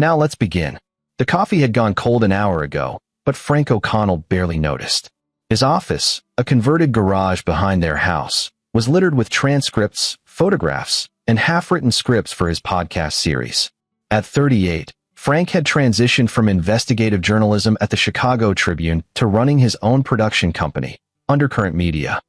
Now let's begin. The coffee had gone cold an hour ago, but Frank O'Connell barely noticed. His office, a converted garage behind their house, was littered with transcripts, photographs, and half-written scripts for his podcast series. At 38, Frank had transitioned from investigative journalism at the Chicago Tribune to running his own production company, Undercurrent Media.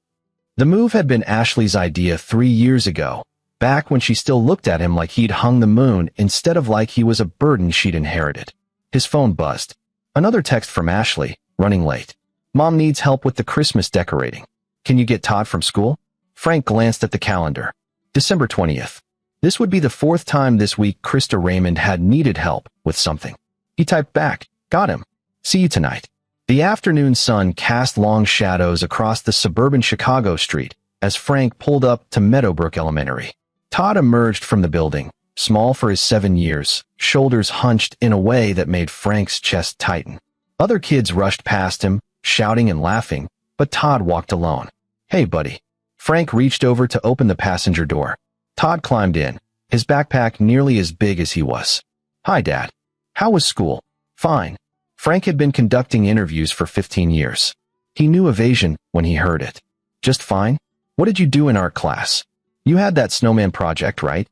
The move had been Ashley's idea 3 years ago, back when she still looked at him like he'd hung the moon instead of like he was a burden she'd inherited. His phone buzzed. Another text from Ashley, running late. Mom needs help with the Christmas decorating. Can you get Todd from school? Frank glanced at the calendar. December 20th. This would be the 4th time this week Krista Raymond had needed help with something. He typed back, got him. See you tonight. The afternoon sun cast long shadows across the suburban Chicago street as Frank pulled up to Meadowbrook Elementary. Todd emerged from the building, small for his 7 years, shoulders hunched in a way that made Frank's chest tighten. Other kids rushed past him, shouting and laughing, but Todd walked alone. Hey, buddy. Frank reached over to open the passenger door. Todd climbed in, his backpack nearly as big as he was. Hi, Dad. How was school? Fine. Frank had been conducting interviews for 15 years. He knew evasion when he heard it. Just fine? What did you do in art class? You had that snowman project, right?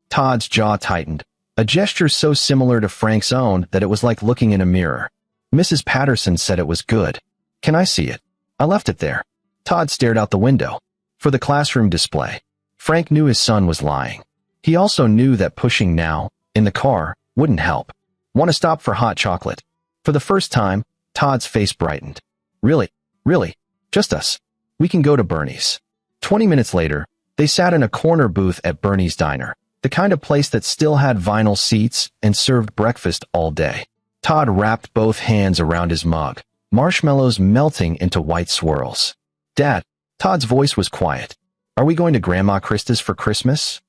Todd's jaw tightened, a gesture so similar to Frank's own that it was like looking in a mirror. Mrs. Patterson said it was good. Can I see it? I left it there. Todd stared out the window. For the classroom display. Frank knew his son was lying. He also knew that pushing now, in the car, wouldn't help. Want to stop for hot chocolate? For the first time, Todd's face brightened. Really? Just us. We can go to Bernie's. 20 minutes later, they sat in a corner booth at Bernie's Diner, the kind of place that still had vinyl seats and served breakfast all day. Todd wrapped both hands around his mug, marshmallows melting into white swirls. Dad, Todd's voice was quiet. Are we going to Grandma Krista's for Christmas?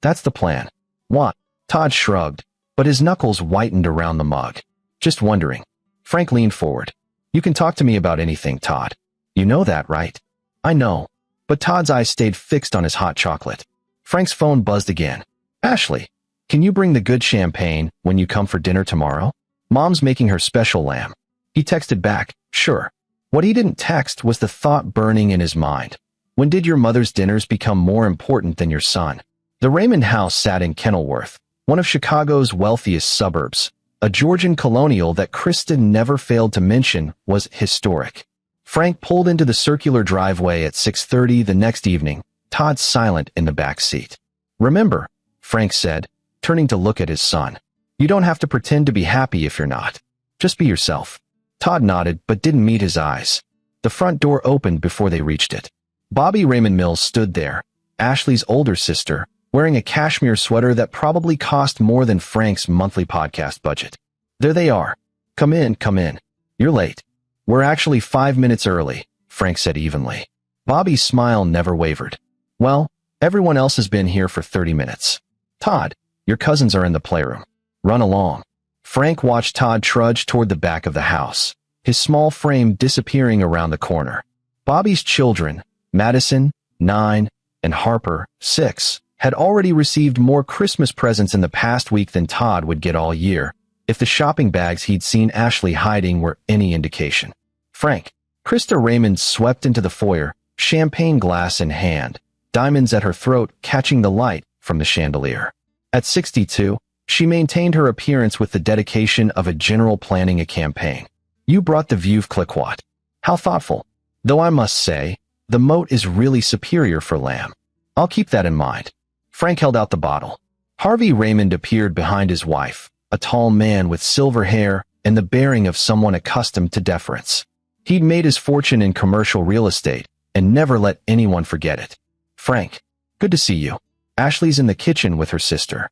That's the plan. What? Todd shrugged, but his knuckles whitened around the mug. Just wondering. Frank leaned forward. You can talk to me about anything, Todd. You know that, right? I know. But Todd's eyes stayed fixed on his hot chocolate. Frank's phone buzzed again. Ashley, can you bring the good champagne when you come for dinner tomorrow? Mom's making her special lamb. He texted back, sure. What he didn't text was the thought burning in his mind. When did your mother's dinners become more important than your son? The Raymond house sat in Kenilworth, one of Chicago's wealthiest suburbs. A Georgian colonial that Kristen never failed to mention was historic. Frank pulled into the circular driveway at 6:30 the next evening, Todd silent in the back seat. Remember, Frank said, turning to look at his son. You don't have to pretend to be happy if you're not. Just be yourself. Todd nodded but didn't meet his eyes. The front door opened before they reached it. Bobby Raymond Mills stood there, Ashley's older sister, wearing a cashmere sweater that probably cost more than Frank's monthly podcast budget. There they are. Come in. You're late. We're actually 5 minutes early, Frank said evenly. Bobby's smile never wavered. Well, everyone else has been here for 30 minutes. Todd, your cousins are in the playroom. Run along. Frank watched Todd trudge toward the back of the house, his small frame disappearing around the corner. Bobby's children, Madison, 9, and Harper, 6, had already received more Christmas presents in the past week than Todd would get all year, if the shopping bags he'd seen Ashley hiding were any indication. Frank. Krista Raymond swept into the foyer, champagne glass in hand, diamonds at her throat catching the light from the chandelier. At 62, she maintained her appearance with the dedication of a general planning a campaign. You brought the Veuve Clicquot. How thoughtful. Though I must say, the moat is really superior for lamb. I'll keep that in mind. Frank held out the bottle. Harvey Raymond appeared behind his wife, a tall man with silver hair and the bearing of someone accustomed to deference. He'd made his fortune in commercial real estate and never let anyone forget it. Frank, good to see you. Ashley's in the kitchen with her sister.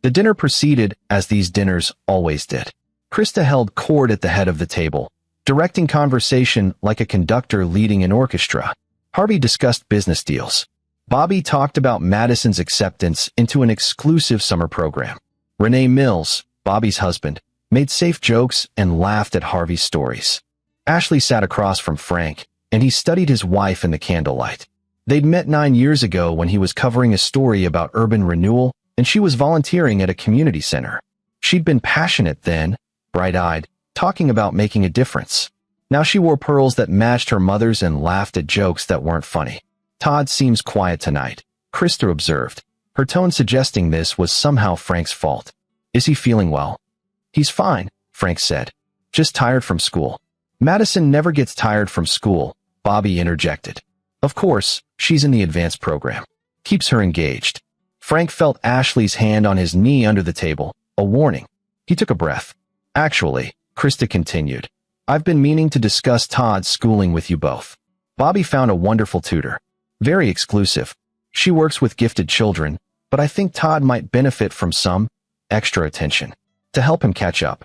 The dinner proceeded as these dinners always did. Krista held court at the head of the table, directing conversation like a conductor leading an orchestra. Harvey discussed business deals. Bobby talked about Madison's acceptance into an exclusive summer program. Renee Mills, Bobby's husband, made safe jokes and laughed at Harvey's stories. Ashley sat across from Frank, and he studied his wife in the candlelight. They'd met 9 years ago when he was covering a story about urban renewal, and she was volunteering at a community center. She'd been passionate then, bright-eyed, talking about making a difference. Now she wore pearls that matched her mother's and laughed at jokes that weren't funny. Todd seems quiet tonight, Krista observed, her tone suggesting this was somehow Frank's fault. Is he feeling well? He's fine, Frank said. Just tired from school. Madison never gets tired from school, Bobby interjected. Of course, she's in the advanced program. Keeps her engaged. Frank felt Ashley's hand on his knee under the table, a warning. He took a breath. Actually, Krista continued, I've been meaning to discuss Todd's schooling with you both. Bobby found a wonderful tutor. Very exclusive. She works with gifted children, but I think Todd might benefit from some extra attention to help him catch up.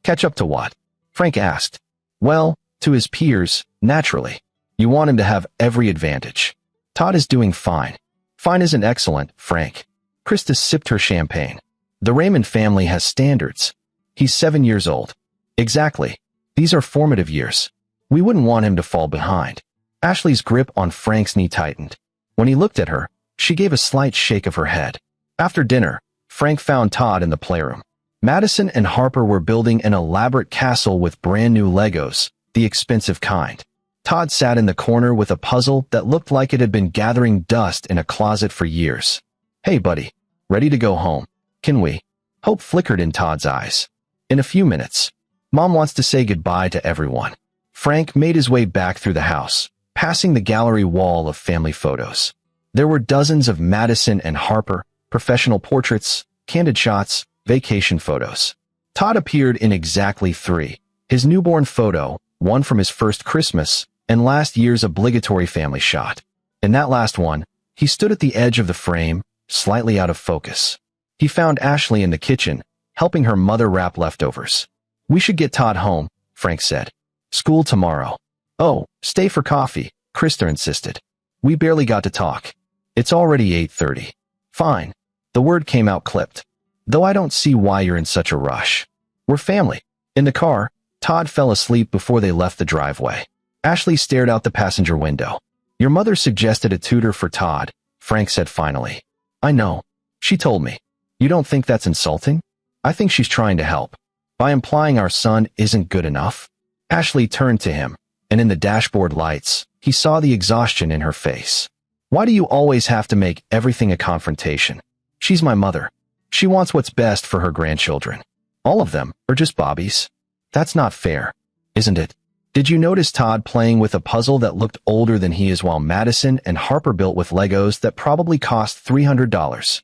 Catch up to what? Frank asked. Well, to his peers, naturally. You want him to have every advantage. Todd is doing fine. Fine isn't excellent, Frank. Krista sipped her champagne. The Raymond family has standards. He's 7 years old. Exactly. These are formative years. We wouldn't want him to fall behind. Ashley's grip on Frank's knee tightened. When he looked at her, she gave a slight shake of her head. After dinner, Frank found Todd in the playroom. Madison and Harper were building an elaborate castle with brand new Legos, the expensive kind. Todd sat in the corner with a puzzle that looked like it had been gathering dust in a closet for years. Hey buddy, ready to go home? Can we? Hope flickered in Todd's eyes. In a few minutes. Mom wants to say goodbye to everyone. Frank made his way back through the house, passing the gallery wall of family photos. There were dozens of Madison and Harper, professional portraits, candid shots, vacation photos. Todd appeared in exactly 3. His newborn photo, one from his first Christmas, and last year's obligatory family shot. In that last one, he stood at the edge of the frame, slightly out of focus. He found Ashley in the kitchen, helping her mother wrap leftovers. We should get Todd home, Frank said. School tomorrow. Oh, stay for coffee, Krista insisted. We barely got to talk. It's already 8:30. Fine. The word came out clipped. Though I don't see why you're in such a rush. We're family. In the car, Todd fell asleep before they left the driveway. Ashley stared out the passenger window. Your mother suggested a tutor for Todd, Frank said finally. I know. She told me. You don't think that's insulting? I think she's trying to help. By implying our son isn't good enough. Ashley turned to him, and in the dashboard lights, he saw the exhaustion in her face. Why do you always have to make everything a confrontation? She's my mother. She wants what's best for her grandchildren. All of them, or just Bobby's? That's not fair, isn't it? Did you notice Todd playing with a puzzle that looked older than he is while Madison and Harper built with Legos that probably cost $300?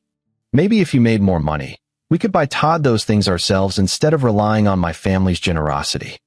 Maybe if you made more money, we could buy Todd those things ourselves instead of relying on my family's generosity.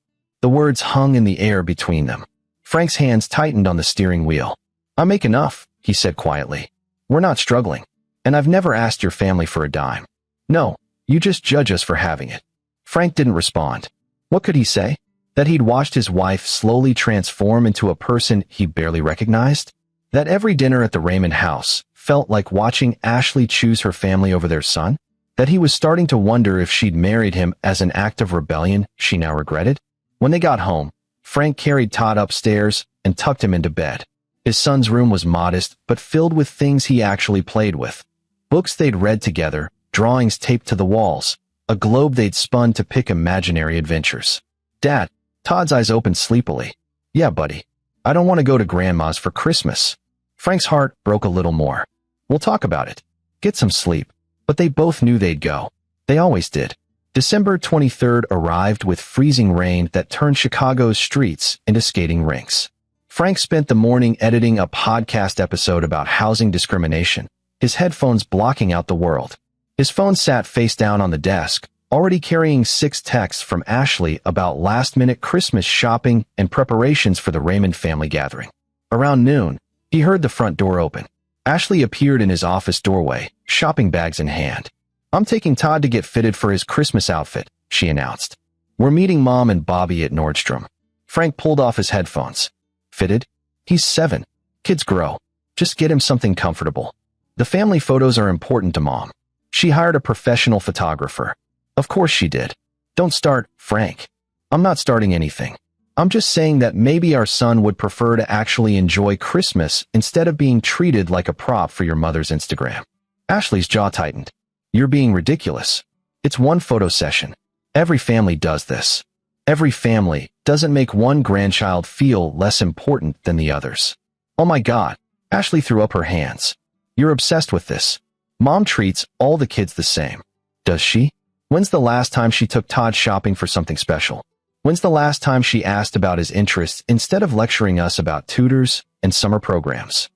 The words hung in the air between them. Frank's hands tightened on the steering wheel. I make enough, he said quietly. We're not struggling. And I've never asked your family for a dime. No, you just judge us for having it. Frank didn't respond. What could he say? That he'd watched his wife slowly transform into a person he barely recognized? That every dinner at the Raymond house felt like watching Ashley choose her family over their son? That he was starting to wonder if she'd married him as an act of rebellion she now regretted? When they got home, Frank carried Todd upstairs and tucked him into bed. His son's room was modest but filled with things he actually played with. Books they'd read together, drawings taped to the walls, a globe they'd spun to pick imaginary adventures. Dad, Todd's eyes opened sleepily. Yeah, buddy. I don't want to go to Grandma's for Christmas. Frank's heart broke a little more. We'll talk about it. Get some sleep. But they both knew they'd go. They always did. December 23rd arrived with freezing rain that turned Chicago's streets into skating rinks. Frank spent the morning editing a podcast episode about housing discrimination, his headphones blocking out the world. His phone sat face down on the desk, already carrying 6 texts from Ashley about last-minute Christmas shopping and preparations for the Raymond family gathering. Around noon, he heard the front door open. Ashley appeared in his office doorway, shopping bags in hand. I'm taking Todd to get fitted for his Christmas outfit, she announced. We're meeting Mom and Bobby at Nordstrom. Frank pulled off his headphones. Fitted? He's 7. Kids grow. Just get him something comfortable. The family photos are important to Mom. She hired a professional photographer. Of course she did. Don't start, Frank. I'm not starting anything. I'm just saying that maybe our son would prefer to actually enjoy Christmas instead of being treated like a prop for your mother's Instagram. Ashley's jaw tightened. You're being ridiculous. It's one photo session. Every family does this. Every family doesn't make one grandchild feel less important than the others. Oh my God. Ashley threw up her hands. You're obsessed with this. Mom treats all the kids the same. Does she? When's the last time she took Todd shopping for something special? When's the last time she asked about his interests instead of lecturing us about tutors and summer programs?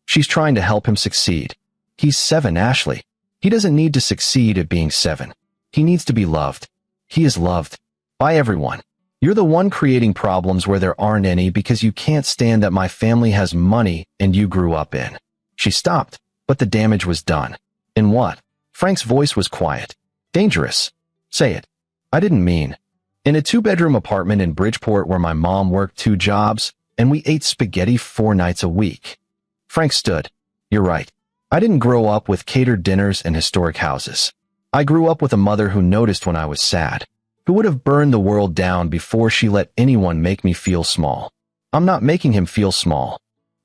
She's trying to help him succeed. He's 7, Ashley. He doesn't need to succeed at being 7. He needs to be loved. He is loved by everyone. You're the one creating problems where there aren't any because you can't stand that my family has money and you grew up in. She stopped, but the damage was done. In what? Frank's voice was quiet. Dangerous. Say it. I didn't mean. In a 2-bedroom apartment in Bridgeport where my mom worked 2 jobs and we ate spaghetti 4 nights a week. Frank stood. You're right. I didn't grow up with catered dinners and historic houses. I grew up with a mother who noticed when I was sad, who would have burned the world down before she let anyone make me feel small. I'm not making him feel small.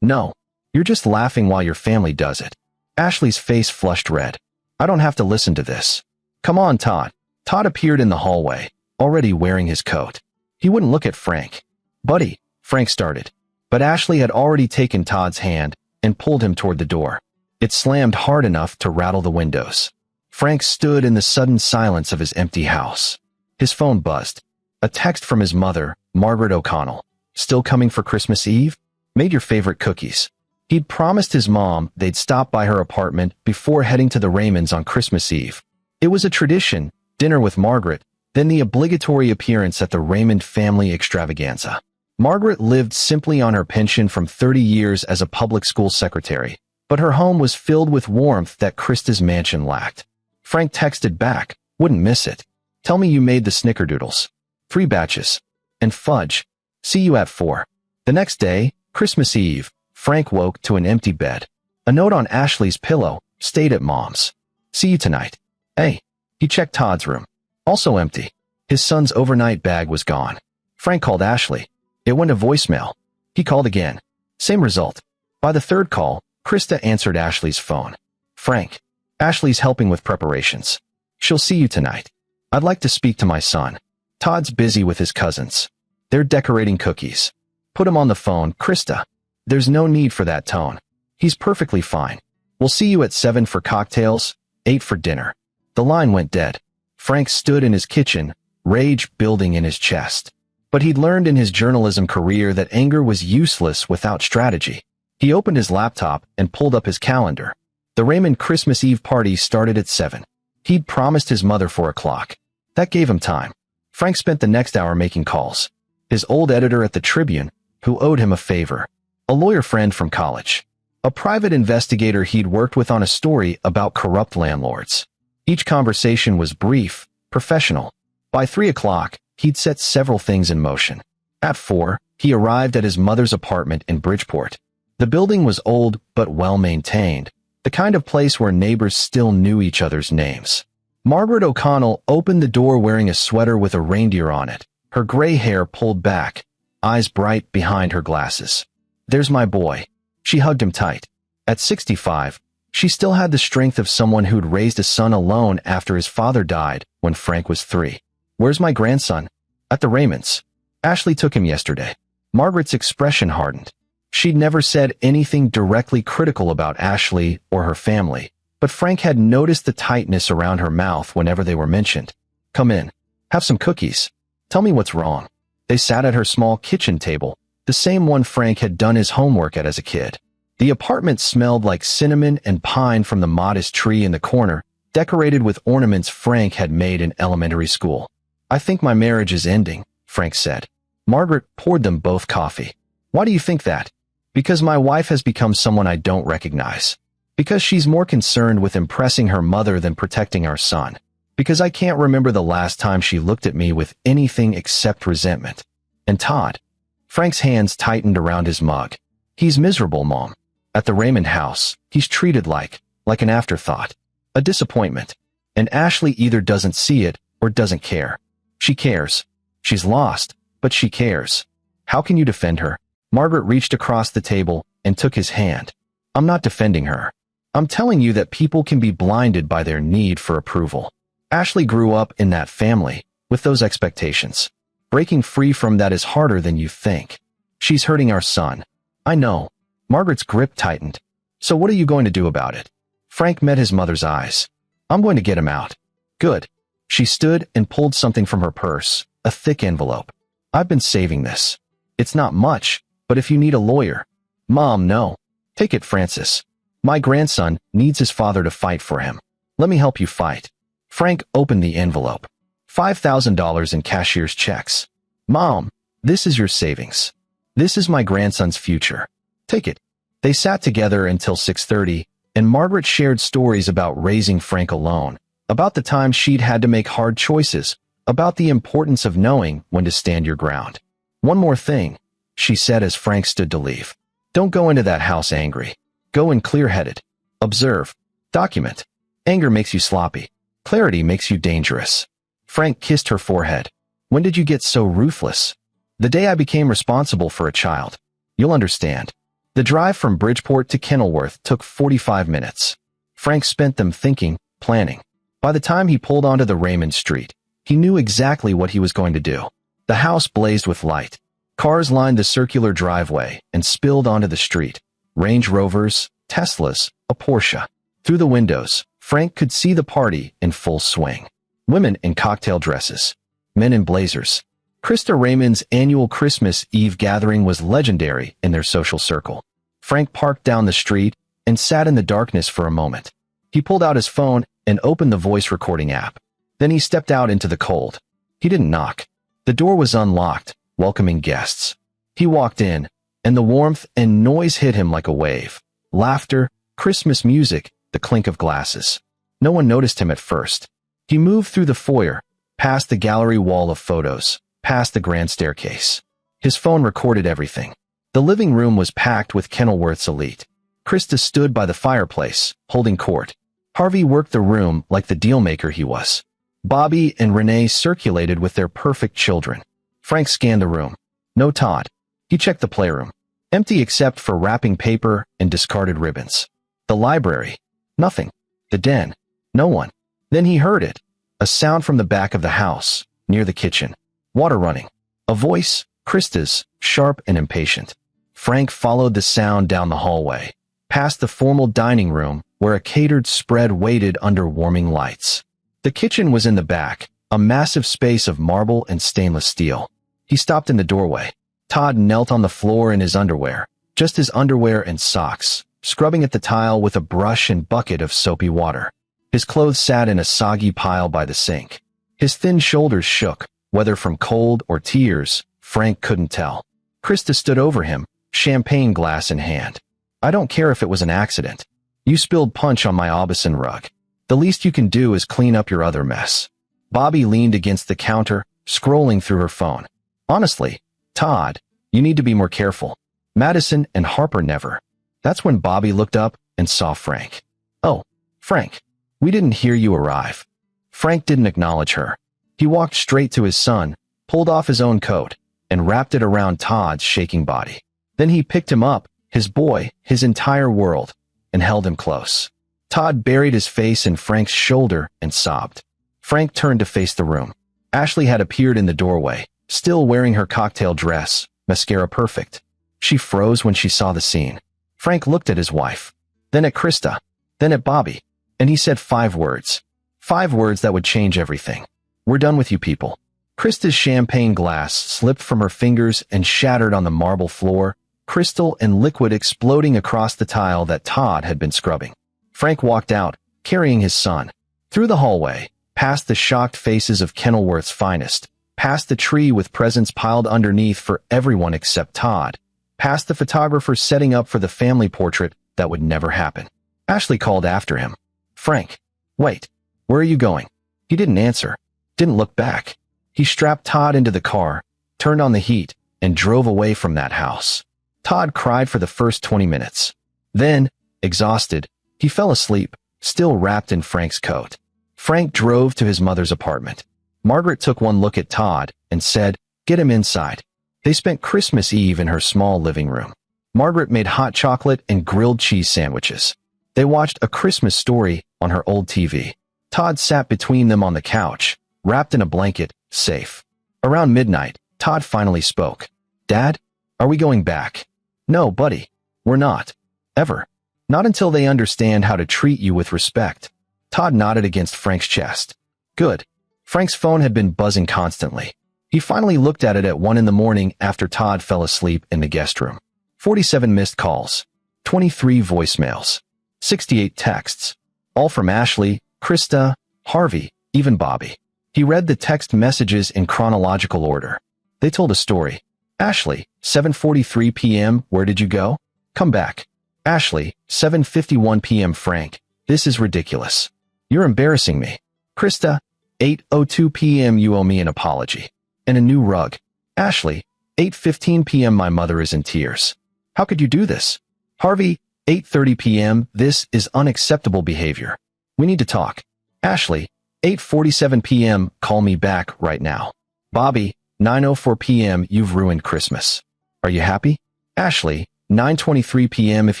No, you're just laughing while your family does it. Ashley's face flushed red. I don't have to listen to this. Come on, Todd. Todd appeared in the hallway, already wearing his coat. He wouldn't look at Frank. Buddy, Frank started. But Ashley had already taken Todd's hand and pulled him toward the door. It slammed hard enough to rattle the windows. Frank stood in the sudden silence of his empty house. His phone buzzed. A text from his mother, Margaret O'Connell. Still coming for Christmas Eve? Made your favorite cookies. He'd promised his mom they'd stop by her apartment before heading to the Raymonds on Christmas Eve. It was a tradition, dinner with Margaret, then the obligatory appearance at the Raymond family extravaganza. Margaret lived simply on her pension from 30 years as a public school secretary, but her home was filled with warmth that Krista's mansion lacked. Frank texted back, wouldn't miss it. Tell me you made the snickerdoodles. 3 batches. And fudge. See you at 4. The next day, Christmas Eve, Frank woke to an empty bed. A note on Ashley's pillow, stayed at Mom's. See you tonight. Hey. He checked Todd's room. Also empty. His son's overnight bag was gone. Frank called Ashley. It went to voicemail. He called again. Same result. By the 3rd call, Krista answered Ashley's phone. Frank. Ashley's helping with preparations. She'll see you tonight. I'd like to speak to my son. Todd's busy with his cousins. They're decorating cookies. Put him on the phone, Krista. There's no need for that tone. He's perfectly fine. We'll see you at 7 for cocktails, 8 for dinner. The line went dead. Frank stood in his kitchen, rage building in his chest. But he'd learned in his journalism career that anger was useless without strategy. He opened his laptop and pulled up his calendar. The Raymond Christmas Eve party started at 7. He'd promised his mother 4 o'clock. That gave him time. Frank spent the next hour making calls. His old editor at the Tribune, who owed him a favor. A lawyer friend from college. A private investigator he'd worked with on a story about corrupt landlords. Each conversation was brief, professional. By 3 o'clock, he'd set several things in motion. At 4, he arrived at his mother's apartment in Bridgeport. The building was old but well-maintained, the kind of place where neighbors still knew each other's names. Margaret O'Connell opened the door wearing a sweater with a reindeer on it, her gray hair pulled back, eyes bright behind her glasses. There's my boy. She hugged him tight. At 65, she still had the strength of someone who'd raised a son alone after his father died when Frank was 3. Where's my grandson? At the Raymonds. Ashley took him yesterday. Margaret's expression hardened. She'd never said anything directly critical about Ashley or her family, but Frank had noticed the tightness around her mouth whenever they were mentioned. Come in. Have some cookies. Tell me what's wrong. They sat at her small kitchen table, the same one Frank had done his homework at as a kid. The apartment smelled like cinnamon and pine from the modest tree in the corner, decorated with ornaments Frank had made in elementary school. I think my marriage is ending, Frank said. Margaret poured them both coffee. Why do you think that? Because my wife has become someone I don't recognize. Because she's more concerned with impressing her mother than protecting our son. Because I can't remember the last time she looked at me with anything except resentment. And Todd. Frank's hands tightened around his mug. He's miserable, Mom. At the Raymond house, he's treated like an afterthought. A disappointment. And Ashley either doesn't see it or doesn't care. She cares. She's lost, but she cares. How can you defend her? Margaret reached across the table and took his hand. I'm not defending her. I'm telling you that people can be blinded by their need for approval. Ashley grew up in that family, with those expectations. Breaking free from that is harder than you think. She's hurting our son. I know. Margaret's grip tightened. So what are you going to do about it? Frank met his mother's eyes. I'm going to get him out. Good. She stood and pulled something from her purse, a thick envelope. I've been saving this. It's not much, but if you need a lawyer. Mom, no. Take it, Francis. My grandson needs his father to fight for him. Let me help you fight. Frank opened the envelope. $5,000 in cashier's checks. Mom, this is your savings. This is my grandson's future. Take it. They sat together until 6:30, and Margaret shared stories about raising Frank alone, about the time she'd had to make hard choices, about the importance of knowing when to stand your ground. One more thing, she said as Frank stood to leave. Don't go into that house angry. Go in clear-headed. Observe. Document. Anger makes you sloppy. Clarity makes you dangerous. Frank kissed her forehead. When did you get so ruthless? The day I became responsible for a child. You'll understand. The drive from Bridgeport to Kenilworth took 45 minutes. Frank spent them thinking, planning. By the time he pulled onto the Raymond Street, he knew exactly what he was going to do. The house blazed with light. Cars lined the circular driveway and spilled onto the street. Range Rovers, Teslas, a Porsche. Through the windows, Frank could see the party in full swing. Women in cocktail dresses. Men in blazers. Krista Raymond's annual Christmas Eve gathering was legendary in their social circle. Frank parked down the street and sat in the darkness for a moment. He pulled out his phone and opened the voice recording app. Then he stepped out into the cold. He didn't knock. The door was unlocked, welcoming guests. He walked in, and the warmth and noise hit him like a wave. Laughter, Christmas music, the clink of glasses. No one noticed him at first. He moved through the foyer, past the gallery wall of photos, past the grand staircase. His phone recorded everything. The living room was packed with Kenilworth's elite. Krista stood by the fireplace, holding court. Harvey worked the room like the dealmaker he was. Bobby and Renee circulated with their perfect children. Frank scanned the room. No Todd. He checked the playroom. Empty except for wrapping paper and discarded ribbons. The library. Nothing. The den. No one. Then he heard it. A sound from the back of the house, near the kitchen. Water running. A voice, Krista's, sharp and impatient. Frank followed the sound down the hallway, past the formal dining room where a catered spread waited under warming lights. The kitchen was in the back, a massive space of marble and stainless steel. He stopped in the doorway. Todd knelt on the floor in his underwear, just his underwear and socks, scrubbing at the tile with a brush and bucket of soapy water. His clothes sat in a soggy pile by the sink. His thin shoulders shook, whether from cold or tears, Frank couldn't tell. Krista stood over him, champagne glass in hand. I don't care if it was an accident. You spilled punch on my Aubusson rug. The least you can do is clean up your other mess. Bobby leaned against the counter, scrolling through her phone. Honestly, Todd, you need to be more careful. Madison and Harper never. That's when Bobby looked up and saw Frank. Oh, Frank, we didn't hear you arrive. Frank didn't acknowledge her. He walked straight to his son, pulled off his own coat, and wrapped it around Todd's shaking body. Then he picked him up, his boy, his entire world, and held him close. Todd buried his face in Frank's shoulder and sobbed. Frank turned to face the room. Ashley had appeared in the doorway, still wearing her cocktail dress, mascara perfect. She froze when she saw the scene. Frank looked at his wife, then at Krista, then at Bobby, and he said 5 words. 5 words that would change everything. We're done with you people. Krista's champagne glass slipped from her fingers and shattered on the marble floor, crystal and liquid exploding across the tile that Todd had been scrubbing. Frank walked out, carrying his son. Through the hallway, past the shocked faces of Kenilworth's finest, past the tree with presents piled underneath for everyone except Todd, past the photographer setting up for the family portrait that would never happen. Ashley called after him. Frank, wait, where are you going? He didn't answer, didn't look back. He strapped Todd into the car, turned on the heat, and drove away from that house. Todd cried for the first 20 minutes. Then, exhausted, he fell asleep, still wrapped in Frank's coat. Frank drove to his mother's apartment. Margaret took one look at Todd and said, "Get him inside." They spent Christmas Eve in her small living room. Margaret made hot chocolate and grilled cheese sandwiches. They watched A Christmas Story on her old TV. Todd sat between them on the couch, wrapped in a blanket, safe. Around midnight, Todd finally spoke. "Dad, are we going back?" "No, buddy. We're not. Ever. Not until they understand how to treat you with respect." Todd nodded against Frank's chest. "Good." Frank's phone had been buzzing constantly. He finally looked at it at 1 in the morning after Todd fell asleep in the guest room. 47 missed calls. 23 voicemails. 68 texts. All from Ashley, Krista, Harvey, even Bobby. He read the text messages in chronological order. They told a story. Ashley, 7:43 p.m., where did you go? Come back. Ashley, 7:51 p.m. Frank, this is ridiculous. You're embarrassing me. Krista, 8:02 p.m. you owe me an apology. And a new rug. Ashley, 8:15 p.m. my mother is in tears. How could you do this? Harvey, 8:30 p.m. this is unacceptable behavior. We need to talk. Ashley, 8:47 p.m. call me back right now. Bobby, 9:04 p.m. you've ruined Christmas. Are you happy? Ashley, 9:23 p.m. if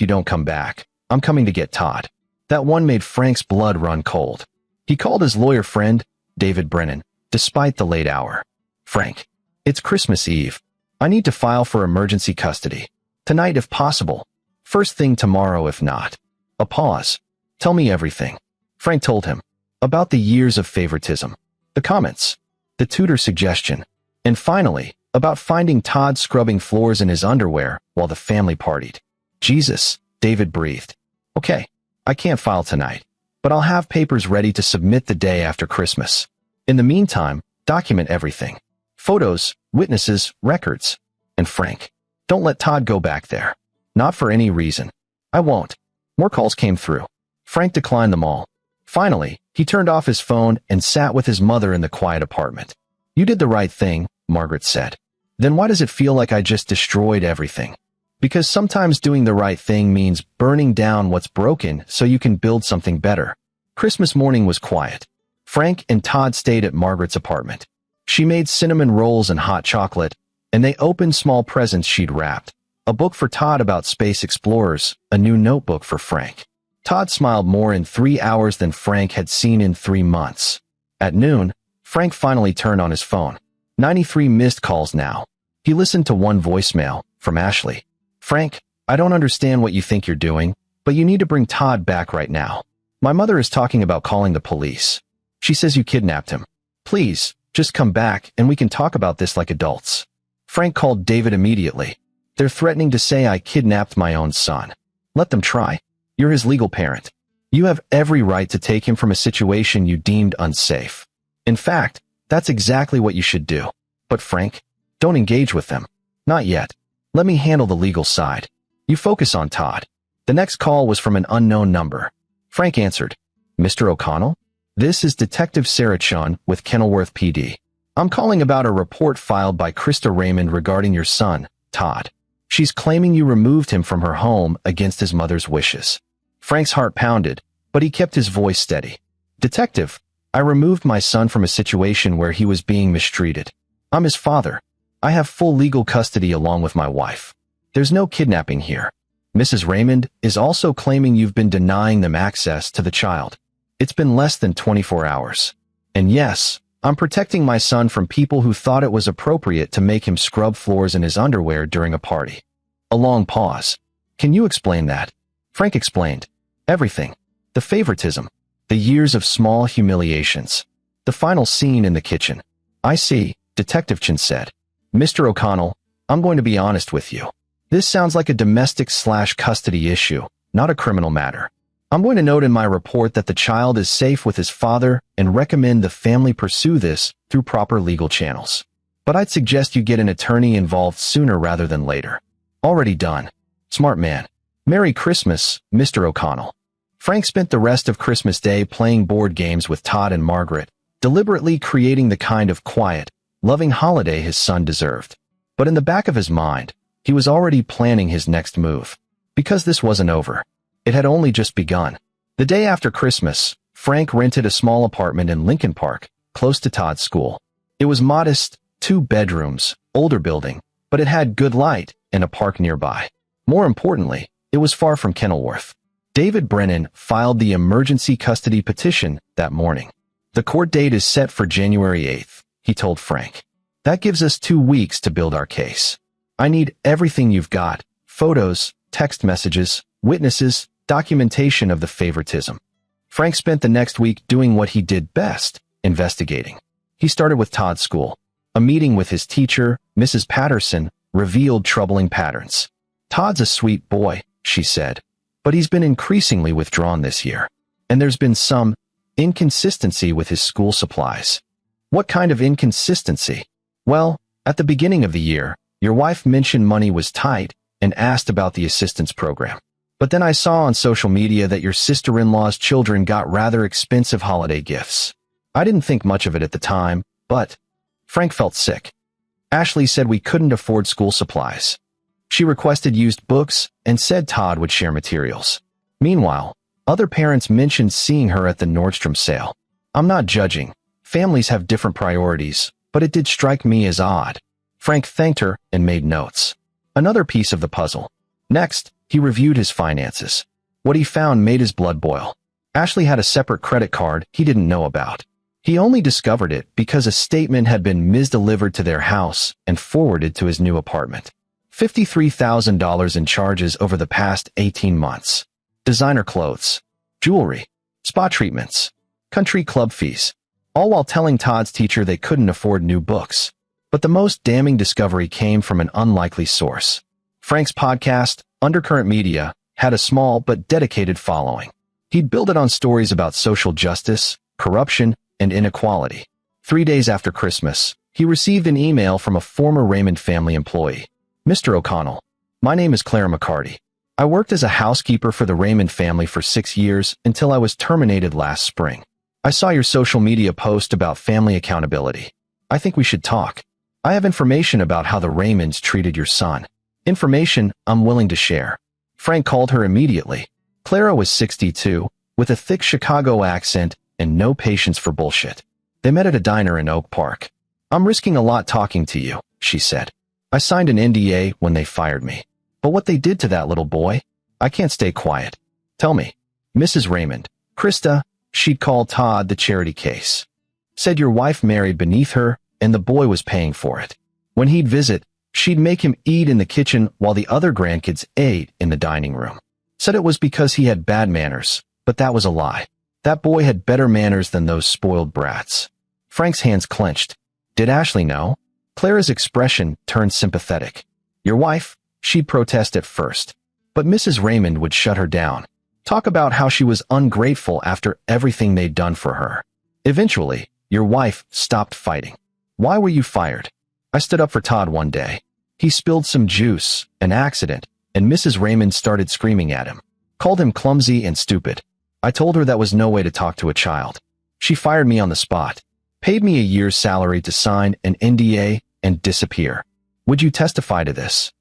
you don't come back, I'm coming to get Todd. That one made Frank's blood run cold. He called his lawyer friend, David Brennan, despite the late hour. Frank, it's Christmas Eve. I need to file for emergency custody. Tonight if possible. First thing tomorrow if not. A pause. Tell me everything. Frank told him. About the years of favoritism. The comments. The tutor suggestion. And finally, about finding Todd scrubbing floors in his underwear while the family partied. Jesus, David breathed. Okay, I can't file tonight, but I'll have papers ready to submit the day after Christmas. In the meantime, document everything. Photos, witnesses, records. And Frank, don't let Todd go back there. Not for any reason. I won't. More calls came through. Frank declined them all. Finally, he turned off his phone and sat with his mother in the quiet apartment. You did the right thing, Margaret said. Then why does it feel like I just destroyed everything? Because sometimes doing the right thing means burning down what's broken so you can build something better. Christmas morning was quiet. Frank and Todd stayed at Margaret's apartment. She made cinnamon rolls and hot chocolate, and they opened small presents she'd wrapped. A book for Todd about space explorers, a new notebook for Frank. Todd smiled more in 3 hours than Frank had seen in 3 months. At noon, Frank finally turned on his phone. 93 missed calls now. He listened to one voicemail from Ashley. Frank, I don't understand what you think you're doing, but you need to bring Todd back right now. My mother is talking about calling the police. She says you kidnapped him. Please, just come back and we can talk about this like adults. Frank called David immediately. They're threatening to say I kidnapped my own son. Let them try. You're his legal parent. You have every right to take him from a situation you deemed unsafe. In fact, that's exactly what you should do. But Frank, don't engage with them. Not yet. Let me handle the legal side. You focus on Todd. The next call was from an unknown number. Frank answered. Mr. O'Connell? This is Detective Sarah Chun with Kenilworth PD. I'm calling about a report filed by Krista Raymond regarding your son, Todd. She's claiming you removed him from her home against his mother's wishes. Frank's heart pounded, but he kept his voice steady. Detective, I removed my son from a situation where he was being mistreated. I'm his father. I have full legal custody along with my wife. There's no kidnapping here. Mrs. Raymond is also claiming you've been denying them access to the child. It's been less than 24 hours. And yes, I'm protecting my son from people who thought it was appropriate to make him scrub floors in his underwear during a party. A long pause. Can you explain that? Frank explained. Everything. The favoritism. The years of small humiliations. The final scene in the kitchen. I see, Detective Chin said. Mr. O'Connell, I'm going to be honest with you. This sounds like a domestic/custody issue, not a criminal matter. I'm going to note in my report that the child is safe with his father and recommend the family pursue this through proper legal channels. But I'd suggest you get an attorney involved sooner rather than later. Already done. Smart man. Merry Christmas, Mr. O'Connell. Frank spent the rest of Christmas Day playing board games with Todd and Margaret, deliberately creating the kind of quiet, loving holiday his son deserved. But in the back of his mind, he was already planning his next move. Because this wasn't over. It had only just begun. The day after Christmas, Frank rented a small apartment in Lincoln Park, close to Todd's school. It was modest, 2 bedrooms, older building, but it had good light and a park nearby. More importantly, it was far from Kenilworth. David Brennan filed the emergency custody petition that morning. The court date is set for January 8th, he told Frank. That gives us 2 weeks to build our case. I need everything you've got: photos, text messages, witnesses, documentation of the favoritism. Frank spent the next week doing what he did best: investigating. He started with Todd's school. A meeting with his teacher, Mrs. Patterson, revealed troubling patterns. Todd's a sweet boy, she said, but he's been increasingly withdrawn this year. And there's been some inconsistency with his school supplies. What kind of inconsistency? Well, at the beginning of the year, your wife mentioned money was tight and asked about the assistance program. But then I saw on social media that your sister-in-law's children got rather expensive holiday gifts. I didn't think much of it at the time, but Frank felt sick. Ashley said we couldn't afford school supplies. She requested used books and said Todd would share materials. Meanwhile, other parents mentioned seeing her at the Nordstrom sale. I'm not judging. Families have different priorities, but it did strike me as odd. Frank thanked her and made notes. Another piece of the puzzle. Next, he reviewed his finances. What he found made his blood boil. Ashley had a separate credit card he didn't know about. He only discovered it because a statement had been misdelivered to their house and forwarded to his new apartment. $53,000 in charges over the past 18 months. Designer clothes, jewelry, spa treatments, country club fees, all while telling Todd's teacher they couldn't afford new books. But the most damning discovery came from an unlikely source. Frank's podcast, Undercurrent Media, had a small but dedicated following. He'd built it on stories about social justice, corruption, and inequality. 3 days after Christmas, he received an email from a former Raymond family employee. Mr. O'Connell, my name is Clara McCarty. I worked as a housekeeper for the Raymond family for 6 years until I was terminated last spring. I saw your social media post about family accountability. I think we should talk. I have information about how the Raymonds treated your son. Information I'm willing to share. Frank called her immediately. Clara was 62, with a thick Chicago accent and no patience for bullshit. They met at a diner in Oak Park. I'm risking a lot talking to you, she said. I signed an NDA when they fired me. But what they did to that little boy, I can't stay quiet. Tell me. Mrs. Raymond, Krista, she'd called Todd the charity case. Said your wife married beneath her and the boy was paying for it. When he'd visit, she'd make him eat in the kitchen while the other grandkids ate in the dining room. Said it was because he had bad manners, but that was a lie. That boy had better manners than those spoiled brats. Frank's hands clenched. Did Ashley know? Clara's expression turned sympathetic. Your wife? She'd protest at first. But Mrs. Raymond would shut her down. Talk about how she was ungrateful after everything they'd done for her. Eventually, your wife stopped fighting. Why were you fired? I stood up for Todd one day. He spilled some juice, an accident, and Mrs. Raymond started screaming at him. Called him clumsy and stupid. I told her that was no way to talk to a child. She fired me on the spot, paid me a year's salary to sign an NDA and disappear. Would you testify to this?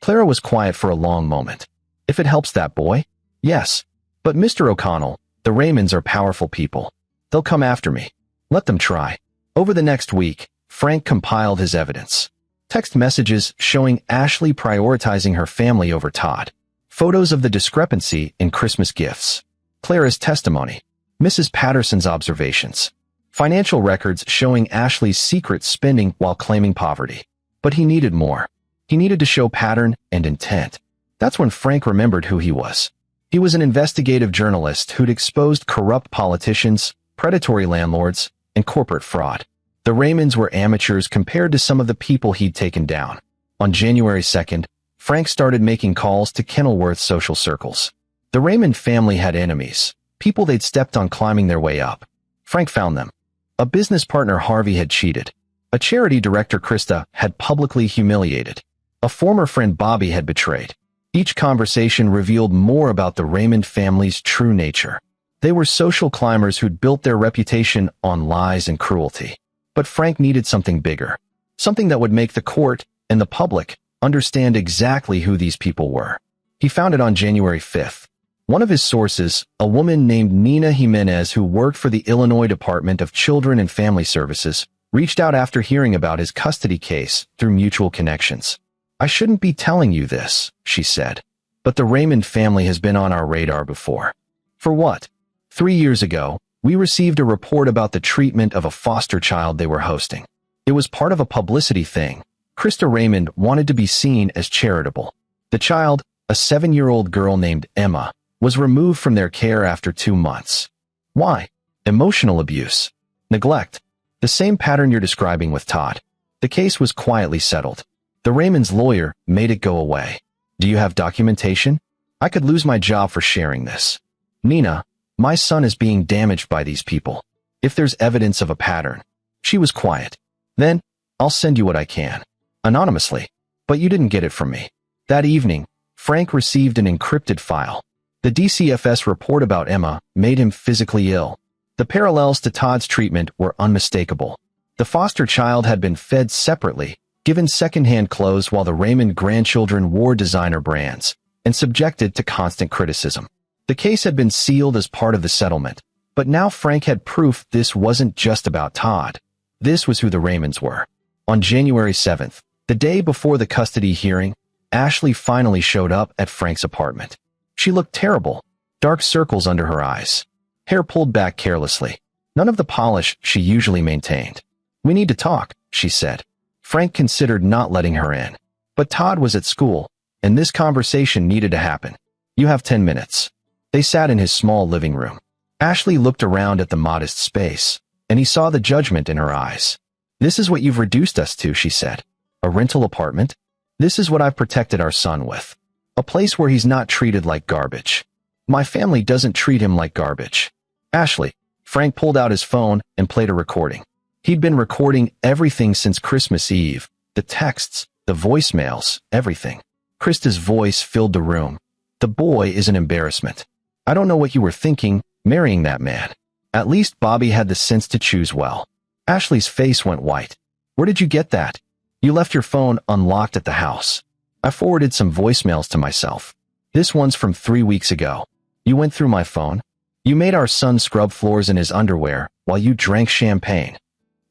Clara was quiet for a long moment. If it helps that boy? Yes. But Mr. O'Connell, the Raymonds are powerful people. They'll come after me. Let them try. Over the next week, Frank compiled his evidence. Text messages showing Ashley prioritizing her family over Todd. Photos of the discrepancy in Christmas gifts. Clara's testimony. Mrs. Patterson's observations. Financial records showing Ashley's secret spending while claiming poverty. But he needed more. He needed to show pattern and intent. That's when Frank remembered who he was. He was an investigative journalist who'd exposed corrupt politicians, predatory landlords, and corporate fraud. The Raymonds were amateurs compared to some of the people he'd taken down. On January 2nd, Frank started making calls to Kenilworth social circles. The Raymond family had enemies, people they'd stepped on climbing their way up. Frank found them. A business partner Harvey had cheated. A charity director Krista had publicly humiliated. A former friend Bobby had betrayed. Each conversation revealed more about the Raymond family's true nature. They were social climbers who'd built their reputation on lies and cruelty. But Frank needed something bigger. Something that would make the court and the public understand exactly who these people were. He found it on January 5th. One of his sources, a woman named Nina Jimenez who worked for the Illinois Department of Children and Family Services, reached out after hearing about his custody case through mutual connections. I shouldn't be telling you this, she said. But the Raymond family has been on our radar before. For what? 3 years ago, we received a report about the treatment of a foster child they were hosting. It was part of a publicity thing. Krista Raymond wanted to be seen as charitable. The child, a 7-year-old girl named Emma, was removed from their care after 2 months. Why? Emotional abuse. Neglect. The same pattern you're describing with Todd. The case was quietly settled. The Raymond's lawyer made it go away. Do you have documentation? I could lose my job for sharing this. Nina, my son is being damaged by these people. If there's evidence of a pattern. She was quiet. Then, I'll send you what I can. Anonymously. But you didn't get it from me. That evening, Frank received an encrypted file. The DCFS report about Emma made him physically ill. The parallels to Todd's treatment were unmistakable. The foster child had been fed separately, given secondhand clothes while the Raymond grandchildren wore designer brands, and subjected to constant criticism. The case had been sealed as part of the settlement, but now Frank had proof this wasn't just about Todd. This was who the Raymonds were. On January 7th, the day before the custody hearing, Ashley finally showed up at Frank's apartment. She looked terrible, dark circles under her eyes, hair pulled back carelessly, none of the polish she usually maintained. "We need to talk," she said. Frank considered not letting her in. But Todd was at school, and this conversation needed to happen. "You have 10 minutes. They sat in his small living room. Ashley looked around at the modest space, and he saw the judgment in her eyes. "This is what you've reduced us to," she said. "A rental apartment? This is what I've protected our son with. A place where he's not treated like garbage. My family doesn't treat him like garbage." "Ashley." Frank pulled out his phone and played a recording. He'd been recording everything since Christmas Eve, the texts, the voicemails, everything. Krista's voice filled the room. "The boy is an embarrassment. I don't know what you were thinking, marrying that man. At least Bobby had the sense to choose well." Ashley's face went white. "Where did you get that?" "You left your phone unlocked at the house. I forwarded some voicemails to myself. This one's from 3 weeks ago. You went through my phone. You made our son scrub floors in his underwear while you drank champagne.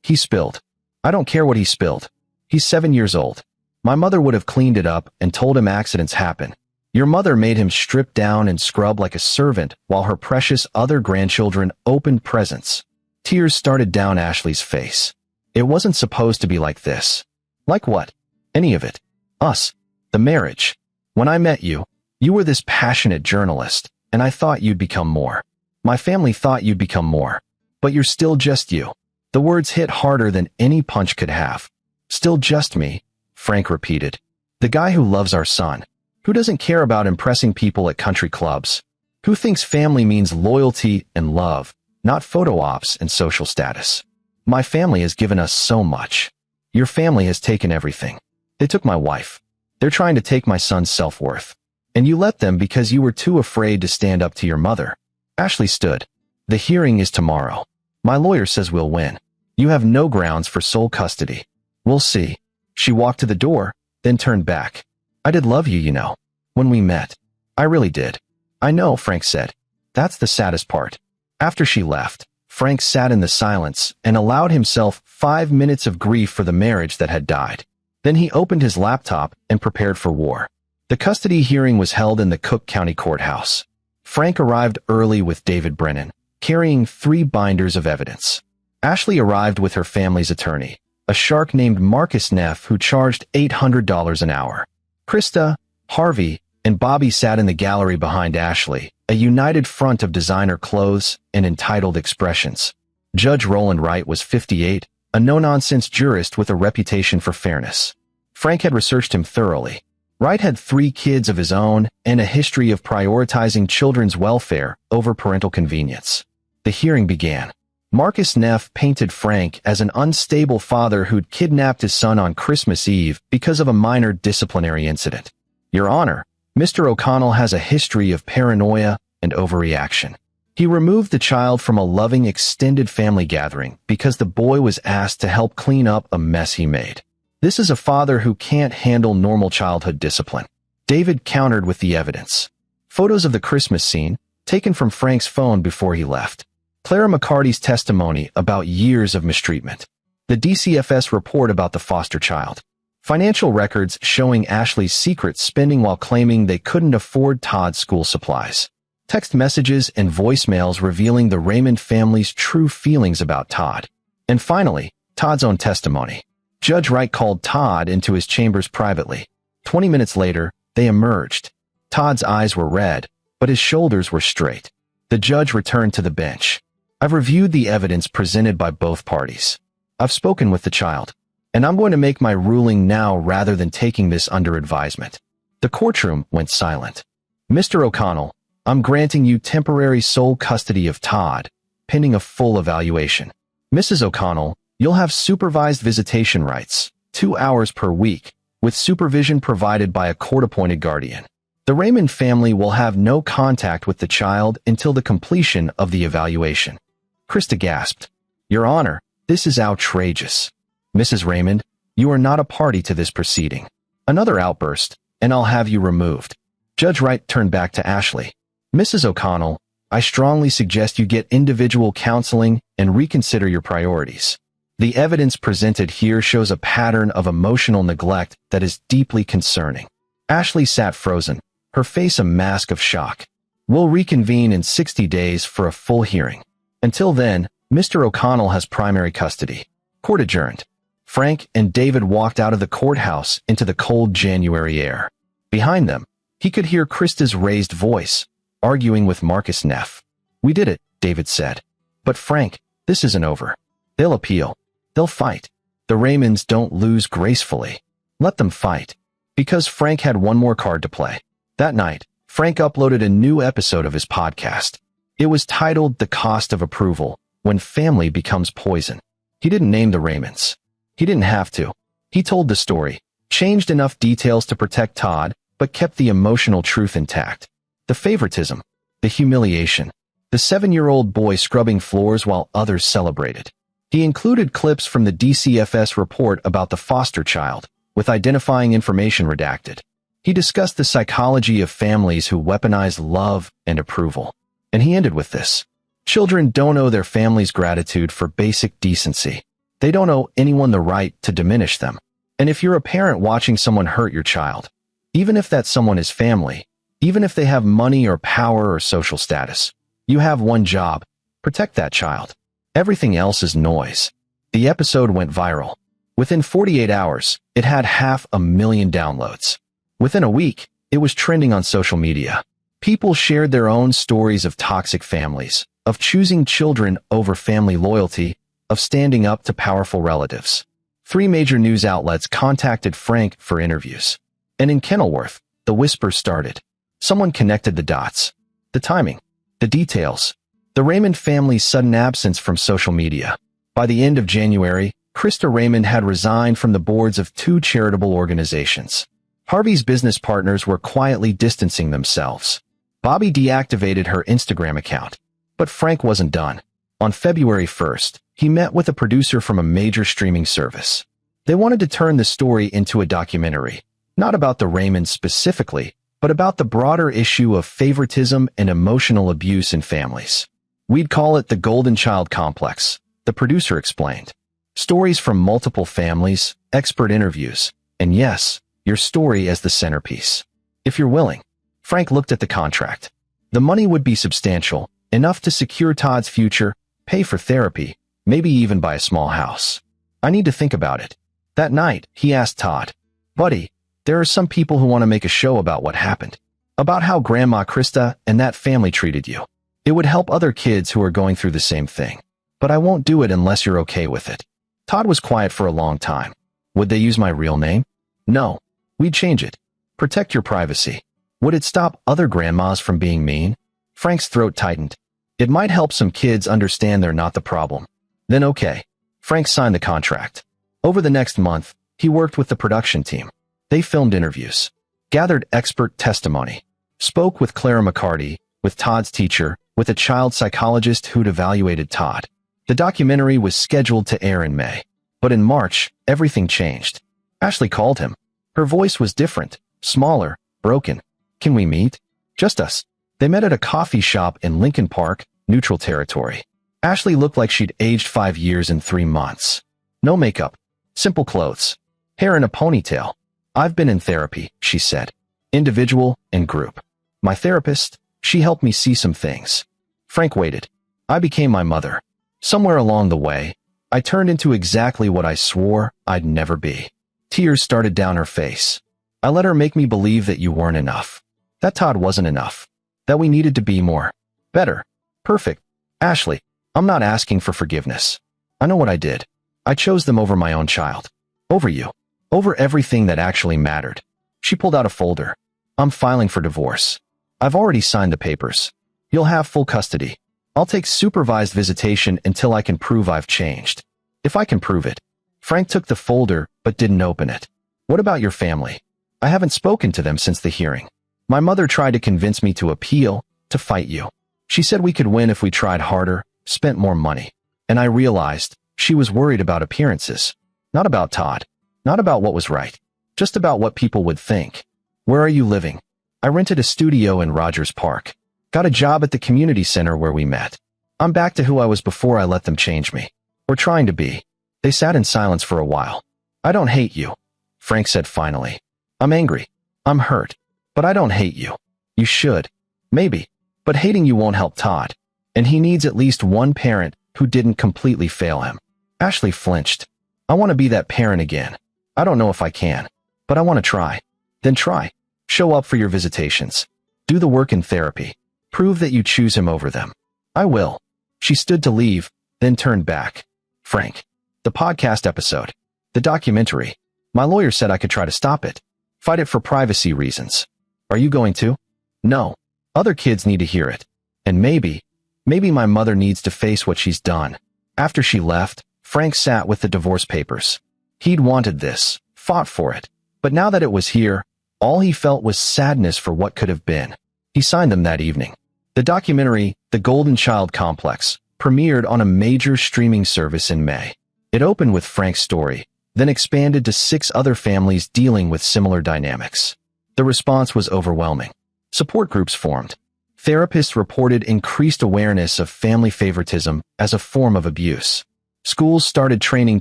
He spilled. I don't care what he spilled. He's 7 years old. My mother would have cleaned it up and told him accidents happen. Your mother made him strip down and scrub like a servant while her precious other grandchildren opened presents." Tears started down Ashley's face. "It wasn't supposed to be like this." "Like what?" "Any of it. Us. The marriage. When I met you, you were this passionate journalist, and I thought you'd become more. My family thought you'd become more. But you're still just you." The words hit harder than any punch could have. "Still just me," Frank repeated. "The guy who loves our son. Who doesn't care about impressing people at country clubs. Who thinks family means loyalty and love, not photo ops and social status. My family has given us so much. Your family has taken everything. They took my wife. They're trying to take my son's self-worth. And you let them because you were too afraid to stand up to your mother." Ashley stood. "The hearing is tomorrow. My lawyer says we'll win. You have no grounds for sole custody. We'll see." She walked to the door, then turned back. "I did love you, you know. When we met. I really did." "I know," Frank said. "That's the saddest part." After she left, Frank sat in the silence and allowed himself 5 minutes of grief for the marriage that had died. Then he opened his laptop and prepared for war. The custody hearing was held in the Cook County Courthouse. Frank arrived early with David Brennan, carrying 3 binders of evidence. Ashley arrived with her family's attorney, a shark named Marcus Neff who charged $800 an hour. Krista, Harvey, and Bobby sat in the gallery behind Ashley, a united front of designer clothes and entitled expressions. Judge Roland Wright was 58, a no-nonsense jurist with a reputation for fairness. Frank had researched him thoroughly. Wright had 3 kids of his own and a history of prioritizing children's welfare over parental convenience. The hearing began. Marcus Neff painted Frank as an unstable father who'd kidnapped his son on Christmas Eve because of a minor disciplinary incident. "Your Honor, Mr. O'Connell has a history of paranoia and overreaction. He removed the child from a loving extended family gathering because the boy was asked to help clean up a mess he made. This is a father who can't handle normal childhood discipline." David countered with the evidence. Photos of the Christmas scene, taken from Frank's phone before he left. Clara McCarty's testimony about years of mistreatment. The DCFS report about the foster child. Financial records showing Ashley's secret spending while claiming they couldn't afford Todd's school supplies. Text messages and voicemails revealing the Raymond family's true feelings about Todd. And finally, Todd's own testimony. Judge Wright called Todd into his chambers privately. 20 minutes later, they emerged. Todd's eyes were red, but his shoulders were straight. The judge returned to the bench. I've reviewed the evidence presented by both parties. I've spoken with the child, and I'm going to make my ruling now rather than taking this under advisement. The courtroom went silent. Mr. O'Connell, I'm granting you temporary sole custody of Todd, pending a full evaluation. Mrs. O'Connell, you'll have supervised visitation rights, 2 hours per week, with supervision provided by a court-appointed guardian. The Raymond family will have no contact with the child until the completion of the evaluation. Krista gasped. Your Honor, this is outrageous. Mrs. Raymond, you are not a party to this proceeding. Another outburst, and I'll have you removed. Judge Wright turned back to Ashley. Mrs. O'Connell, I strongly suggest you get individual counseling and reconsider your priorities. The evidence presented here shows a pattern of emotional neglect that is deeply concerning. Ashley sat frozen, her face a mask of shock. We'll reconvene in 60 days for a full hearing. Until then, Mr. O'Connell has primary custody. Court adjourned. Frank and David walked out of the courthouse into the cold January air. Behind them, he could hear Krista's raised voice, arguing with Marcus Neff. We did it, David said. But Frank, this isn't over. They'll appeal. They'll fight. The Raymonds don't lose gracefully. Let them fight. Because Frank had one more card to play. That night, Frank uploaded a new episode of his podcast. It was titled The Cost of Approval, When Family Becomes Poison. He didn't name the Raymonds. He didn't have to. He told the story, changed enough details to protect Todd, but kept the emotional truth intact. The favoritism, the humiliation, the 7-year-old boy scrubbing floors while others celebrated. He included clips from the DCFS report about the foster child, with identifying information redacted. He discussed the psychology of families who weaponize love and approval. And he ended with this. Children don't owe their families gratitude for basic decency. They don't owe anyone the right to diminish them. And if you're a parent watching someone hurt your child, even if that someone is family, even if they have money or power or social status, you have one job: protect that child. Everything else is noise. The episode went viral. Within 48 hours, it had 500,000 downloads. Within a week, it was trending on social media. People shared their own stories of toxic families, of choosing children over family loyalty, of standing up to powerful relatives. 3 major news outlets contacted Frank for interviews. And in Kenilworth, the whisper started. Someone connected the dots. The timing, the details, the Raymond family's sudden absence from social media. By the end of January, Krista Raymond had resigned from the boards of 2 charitable organizations. Harvey's business partners were quietly distancing themselves. Bobby deactivated her Instagram account. But Frank wasn't done. On February 1st, he met with a producer from a major streaming service. They wanted to turn the story into a documentary, not about the Raymonds specifically, but about the broader issue of favoritism and emotional abuse in families. We'd call it the Golden Child Complex, the producer explained. Stories from multiple families, expert interviews, and yes, your story as the centerpiece. If you're willing. Frank looked at the contract. The money would be substantial, enough to secure Todd's future, pay for therapy, maybe even buy a small house. I need to think about it. That night, he asked Todd, Buddy, there are some people who want to make a show about what happened. About how Grandma Krista and that family treated you. It would help other kids who are going through the same thing. But I won't do it unless you're okay with it. Todd was quiet for a long time. Would they use my real name? No. We'd change it. Protect your privacy. Would it stop other grandmas from being mean? Frank's throat tightened. It might help some kids understand they're not the problem. Then okay. Frank signed the contract. Over the next month, he worked with the production team. They filmed interviews, gathered expert testimony, spoke with Clara McCarty, with Todd's teacher, with a child psychologist who'd evaluated Todd. The documentary was scheduled to air in May. But in March, everything changed. Ashley called him. Her voice was different, smaller, broken. Can we meet? Just us. They met at a coffee shop in Lincoln Park, neutral territory. Ashley looked like she'd aged 5 years in 3 months. No makeup. Simple clothes. hair in a ponytail. I've been in therapy, she said. Individual and group. My therapist, she helped me see some things. Frank waited. I became my mother. Somewhere along the way, I turned into exactly what I swore I'd never be. Tears started down her face. I let her make me believe that you weren't enough. That Todd wasn't enough. That we needed to be more. Better. Perfect. Ashley, I'm not asking for forgiveness. I know what I did. I chose them over my own child. Over you. Over everything that actually mattered. She pulled out a folder. I'm filing for divorce. I've already signed the papers. You'll have full custody. I'll take supervised visitation until I can prove I've changed. If I can prove it. Frank took the folder but didn't open it. What about your family? I haven't spoken to them since the hearing. My mother tried to convince me to appeal, to fight you. She said we could win if we tried harder, spent more money. And I realized she was worried about appearances. Not about Todd. Not about what was right. Just about what people would think. Where are you living? I rented a studio in Rogers Park. Got a job at the community center where we met. I'm back to who I was before I let them change me. Or trying to be. They sat in silence for a while. I don't hate you, Frank said finally. I'm angry. I'm hurt. But I don't hate you. You should. Maybe. But hating you won't help Todd. And he needs at least one parent who didn't completely fail him. Ashley flinched. I want to be that parent again. I don't know if I can. But I want to try. Then try. Show up for your visitations. Do the work in therapy. Prove that you choose him over them. I will. She stood to leave, then turned back. Frank. The podcast episode. The documentary. My lawyer said I could try to stop it. Fight it for privacy reasons. Are you going to? No. Other kids need to hear it. And maybe my mother needs to face what she's done. After she left, Frank sat with the divorce papers. He'd wanted this, fought for it. But now that it was here, all he felt was sadness for what could have been. He signed them that evening. The documentary, The Golden Child Complex, premiered on a major streaming service in May. It opened with Frank's story, then expanded to 6 other families dealing with similar dynamics. The response was overwhelming. Support groups formed. Therapists reported increased awareness of family favoritism as a form of abuse. Schools started training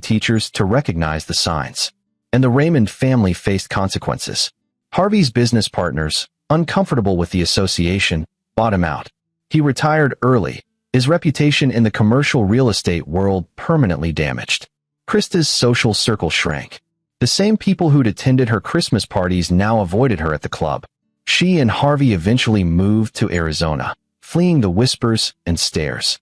teachers to recognize the signs. And the Raymond family faced consequences. Harvey's business partners, uncomfortable with the association, bought him out. He retired early, his reputation in the commercial real estate world permanently damaged. Krista's social circle shrank. The same people who'd attended her Christmas parties now avoided her at the club. She and Harvey eventually moved to Arizona, fleeing the whispers and stares.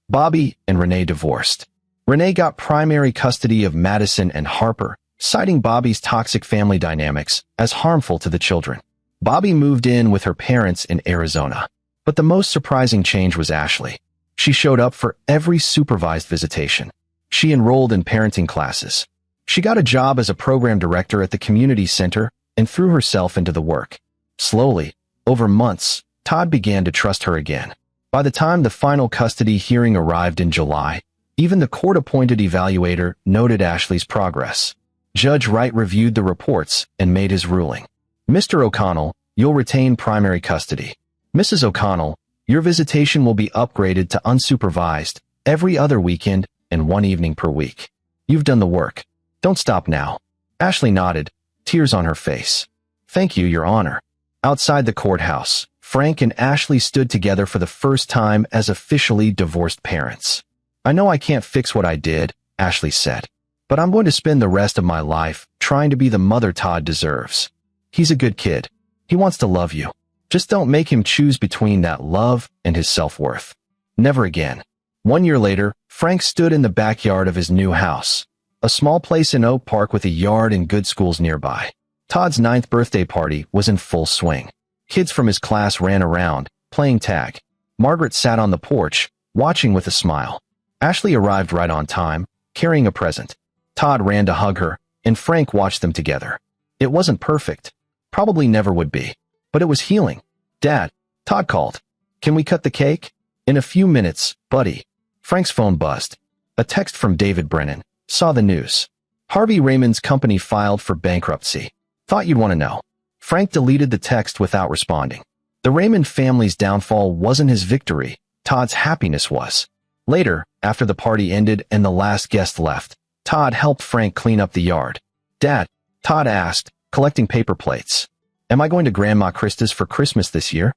Bobby and Renee divorced. Renee got primary custody of Madison and Harper, citing Bobby's toxic family dynamics as harmful to the children. Bobby moved in with her parents in Arizona. But the most surprising change was Ashley. She showed up for every supervised visitation. She enrolled in parenting classes. She got a job as a program director at the community center and threw herself into the work. Slowly, over months, Todd began to trust her again. By the time the final custody hearing arrived in July, even the court-appointed evaluator noted Ashley's progress. Judge Wright reviewed the reports and made his ruling. Mr. O'Connell, you'll retain primary custody. Mrs. O'Connell, your visitation will be upgraded to unsupervised every other weekend and 1 evening per week. You've done the work. Don't stop now. Ashley nodded, tears on her face. Thank you, Your Honor. Outside the courthouse, Frank and Ashley stood together for the first time as officially divorced parents. I know I can't fix what I did, Ashley said, but I'm going to spend the rest of my life trying to be the mother Todd deserves. He's a good kid. He wants to love you. Just don't make him choose between that love and his self-worth. Never again. 1 year later, Frank stood in the backyard of his new house, a small place in Oak Park with a yard and good schools nearby. Todd's 9th birthday party was in full swing. Kids from his class ran around, playing tag. Margaret sat on the porch, watching with a smile. Ashley arrived right on time, carrying a present. Todd ran to hug her, and Frank watched them together. It wasn't perfect. Probably never would be. But it was healing. Dad, Todd called. Can we cut the cake? In a few minutes, buddy. Frank's phone buzzed. A text from David Brennan. Saw the news. Harvey Raymond's company filed for bankruptcy. Thought you'd want to know. Frank deleted the text without responding. The Raymond family's downfall wasn't his victory. Todd's happiness was. Later, after the party ended and the last guest left, Todd helped Frank clean up the yard. Dad, Todd asked, collecting paper plates. Am I going to Grandma Krista's for Christmas this year?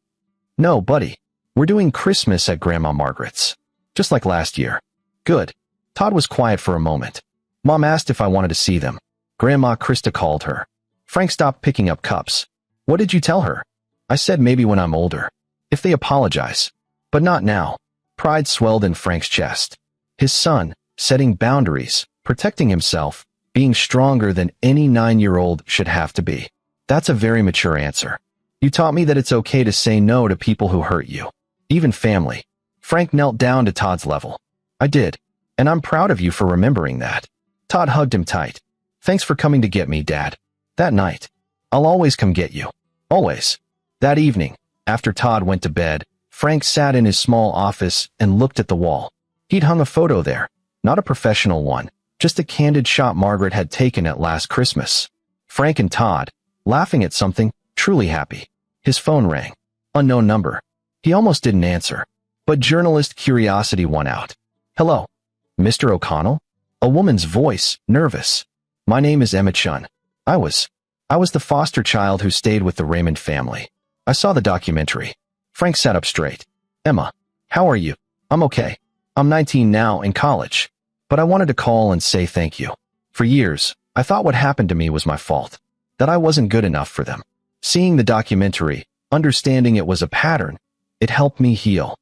No, buddy. We're doing Christmas at Grandma Margaret's. Just like last year. Good. Todd was quiet for a moment. Mom asked if I wanted to see them. Grandma Krista called her. Frank stopped picking up cups. What did you tell her? I said maybe when I'm older. If they apologize. But not now. Pride swelled in Frank's chest. His son, setting boundaries, protecting himself, being stronger than any 9-year-old should have to be. That's a very mature answer. You taught me that it's okay to say no to people who hurt you. Even family. Frank knelt down to Todd's level. I did. And I'm proud of you for remembering that. Todd hugged him tight. Thanks for coming to get me, Dad. That night. I'll always come get you. Always. That evening, after Todd went to bed, Frank sat in his small office and looked at the wall. He'd hung a photo there. Not a professional one, just a candid shot Margaret had taken at last Christmas. Frank and Todd, laughing at something, truly happy. His phone rang. Unknown number. He almost didn't answer. But journalist curiosity won out. Hello. Mr. O'Connell? A woman's voice, nervous. My name is Emma Chun. I was the foster child who stayed with the Raymond family. I saw the documentary. Frank sat up straight. Emma, how are you? I'm okay. I'm 19 now, in college. But I wanted to call and say thank you. For years, I thought what happened to me was my fault. That I wasn't good enough for them. Seeing the documentary, understanding it was a pattern, it helped me heal.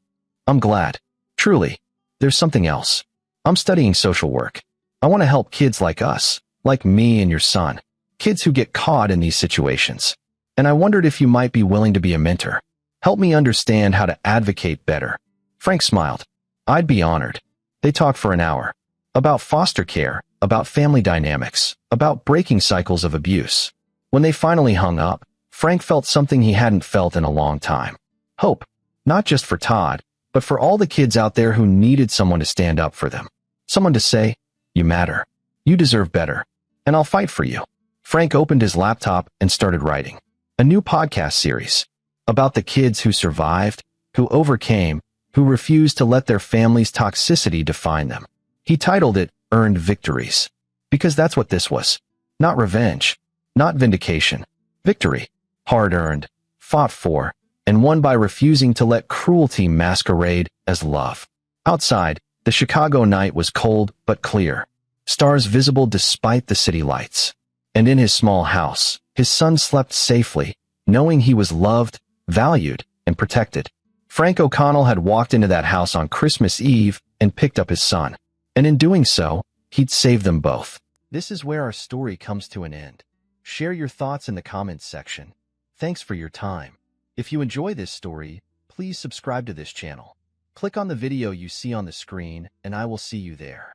I'm glad. Truly. There's something else. I'm studying social work. I want to help kids like us, like me and your son. Kids who get caught in these situations. And I wondered if you might be willing to be a mentor. Help me understand how to advocate better. Frank smiled. I'd be honored. They talked for an hour. About foster care, about family dynamics, about breaking cycles of abuse. When they finally hung up, Frank felt something he hadn't felt in a long time. Hope. Not just for Todd, but for all the kids out there who needed someone to stand up for them. Someone to say, you matter. You deserve better. And I'll fight for you. Frank opened his laptop and started writing. A new podcast series. About the kids who survived, who overcame, who refused to let their family's toxicity define them. He titled it Earned Victories. Because that's what this was. Not revenge. Not vindication. Victory. Hard-earned. Fought for. And won by refusing to let cruelty masquerade as love. Outside, the Chicago night was cold but clear. Stars visible despite the city lights. And in his small house, his son slept safely, knowing he was loved, valued, and protected. Frank O'Connell had walked into that house on Christmas Eve and picked up his son. And in doing so, he'd saved them both. This is where our story comes to an end. Share your thoughts in the comments section. Thanks for your time. If you enjoy this story, please subscribe to this channel. Click on the video you see on the screen, and I will see you there.